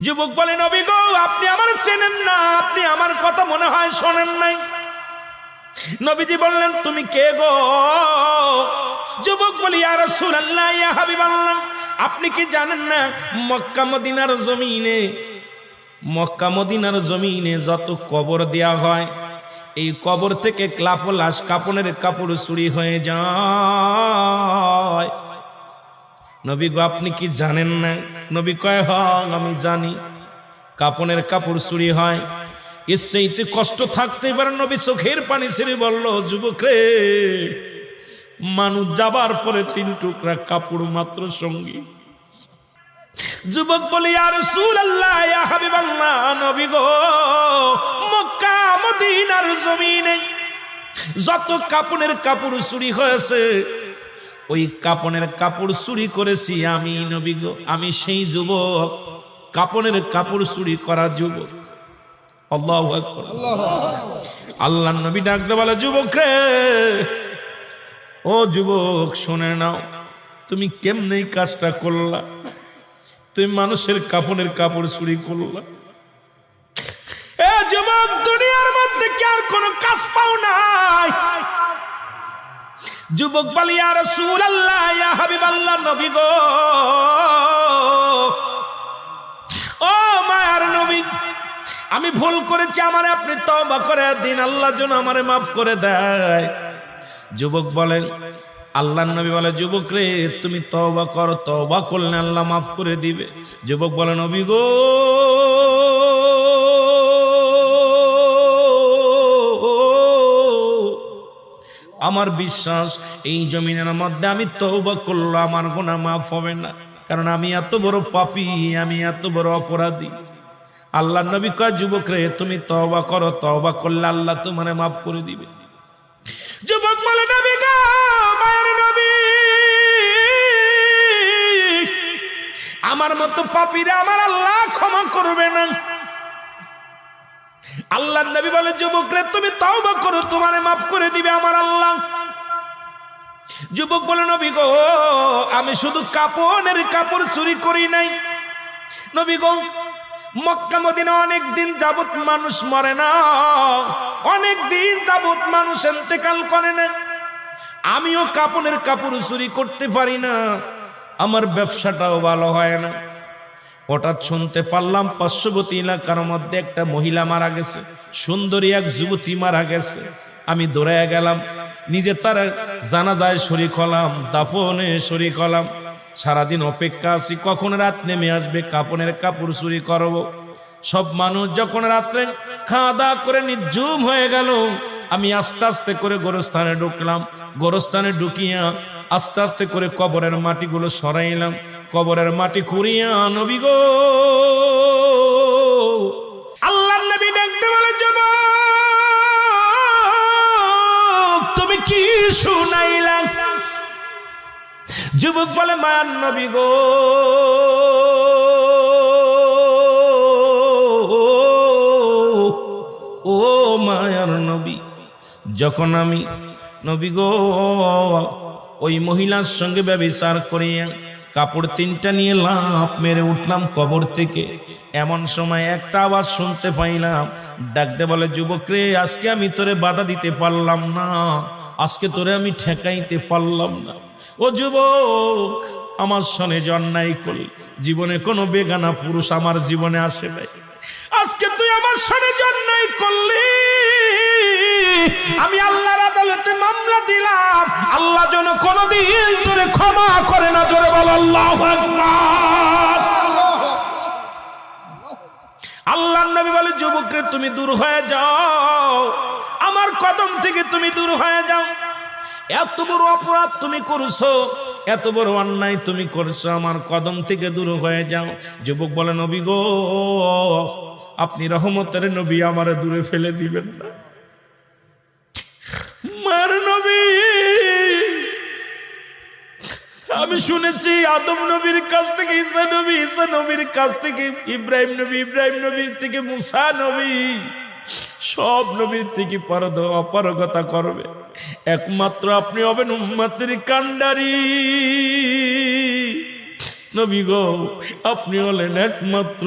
যুবক বলে, নবী গো, আপনি আমার চেনেন না, আপনি আমার কথা মনে হয় শোনেন নাই। নবীজি বললেন, তুমি কে গো? যুবক বলি, ইয়া রাসূলুল্লাহ, ইয়া হাবিবাল্লাহ, আপনি কি জানেন না মক্কা মদিনার জমিনে যত কবর দেয়া হয়, এই কবর থেকে লাশ কাপনের কাপড় চুরি হয়ে যায়। নবী গো, আপনি কি জানেন না? নবী কয়, হ্যাঁ আমি জানি, কাপনের কাপড় চুরি হয়। এর চাইতে কষ্ট থাকতে পারে? নবী চোখের পানি ছেড়ে বলল, যুবক রে, মানুষ যাবার পরে 3 টুকরা কাপড় মাত্র সঙ্গী। যুবক বলি, ইয়া রাসূলুল্লাহ, ইয়া হাবিবাল্লাহ, নবী গো, মক্কা মদিনার জমিনে যত কাপনের কাপড় চুরি হয়েছে, ওই কাপনের কাপড় চুরি করেছি আমি, নবী গো, আমি সেই যুবক, কাপনের কাপড় চুরি করা যুবক। আল্লাহু আকবার। আল্লাহর নবী ডাকতে বলে, যুবক রে, ও যুবক, শুনে নাও, তুমি কেমনে কাজটা করলা? তুমি মানুষের কাপনের কাপড় চুরি করলা। এ যুবক, দুনিয়ার মধ্যে কি আর কোনো কাজ পাও নাই? যুবক বলে, ইয়া রাসূলুল্লাহ, ইয়া হাবিবাল্লাহ, নবী গো, ও মায়ার নবী, আমি ভুল করেছি, আমারে আপনি তওবা করে দিন, আল্লাহ যেন আমারে মাফ করে দেয়। যুবক বলে, আল্লাহর নবী বলে, যুবক রে, তুমি তওবা করো, তওবা করলে আল্লাহ মাফ করে দিবে। যুবক বলে, নবী গো, আমার বিশ্বাস এই জমিনের মধ্যে আমি তওবা করলে আমার গুনাহ মাফ হবে না, কারণ আমি এত বড় পাপী, আমি এত বড় অপরাধী। আল্লাহর নবী কয়, যুবক রে, তুমি তওবা করো, তওবা করলে আল্লাহ তোমারে মাফ করে দিবে। যুবক বলে, নবী গো, মায়ের নবী, আমার মতো পাপীরা আমার আল্লাহ ক্ষমা করবে না। আল্লাহর নবী বলে, যুবক রে, তুমি তওবা করো, তোমারে মাফ করে দিবে আমার আল্লাহ। যুবক বলে, নবী গো, আমি শুধু কাপনের কাপড় চুরি করি নাই, নবী গো, মক্কা মদিনা অনেক দিন যাবত মানুষ মরে না, অনেক দিন যাবত মানুষ ইন্তেকাল করে না, আমিও কাপনের কাপড় চুরি করতে পারি না, আমার ব্যবসাটাও ভালো হয় না। হঠাৎ শুনতে পারলাম পার্শ্ববর্তী এলাকার মধ্যে একটা মহিলা মারা গেছে, সুন্দরী এক যুবতী মারা গেছে। আমি দৌড়াইয়া গেলাম, নিজে তার জানাজায় শরীক হলাম, দাফনে শরীক হলাম। সারাদিন অপেক্ষা আছি কখন রাত নেমে আসবে, কাপনের কাপড় চুরি করব। সব মানুষ যখন রাত্রে খাওয়া দাওয়া করে নির্জুম হয়ে গেল, আমি আস্তে আস্তে করে গোরস্থানে ঢুকলাম। গোরস্থানে ঢুকিয়া আস্তে আস্তে করে কবরের মাটিগুলো সরাইলাম। কবরের মাটি খুঁড়িয়া, নবী গো, আল্লাহর নবী দেখতে বলে, যুবক, তুমি কি শুনাইলা? যুবক বলে, মায়ার নবী গো, ও মায়ার নবী, যখন আমি, নবী গো, ওই মহিলার সঙ্গে ব্যভিচার করিয়া কাপড় 3টা নিয়ে লাফ মেরে উঠলাম কবর থেকে, এমন সময় একটা আওয়াজ শুনতে পাইলাম, ডাকতে বলে, যুবক রে, আজকে আমি তোরে বাধা দিতে পারলাম না, আজকে তোরে আমি ঠেকাইতে পারলাম না। ও যুবক, আমার সনে অন্যায় করলি, জীবনে কোনো বেগানা পুরুষ আমার জীবনে আসে নাই, আজকে তুই আমার সনে অন্যায় করলি, আমি আল্লাহর আদালতে মামলা দিলাম, আল্লাহ যেন কোনদিন তোরে ক্ষমা করে না। জোরে বল আল্লাহু আকবার। আল্লাহর নবী বলে, যুবক রে, তুমি দূর হয়ে যাও, আমার কদম থেকে তুমি দূর হয়ে যাও। এত বড় অপরাধ তুমি করছো, এত বড় অন্যায় তুমি করছো, আমার কদম থেকে দূর হয়ে যাও। যুবক বলে, নবী গো, আপনি রহমতের নবী, আমারে দূরে ফেলে দিবেন না। মার নবী, আমি শুনেছি আদম নবীর কাছ থেকে ঈসা নবী, ঈসা নবীর কাছ থেকে ইব্রাহিম নবী, ইব্রাহিম নবীর থেকে মুসা নবী, সব নবীর থেকে অপারগতা করবে, একমাত্র আপনি হবেন উম্মতের কান্ডারি। নবী গো, আপনি হলেন একমাত্র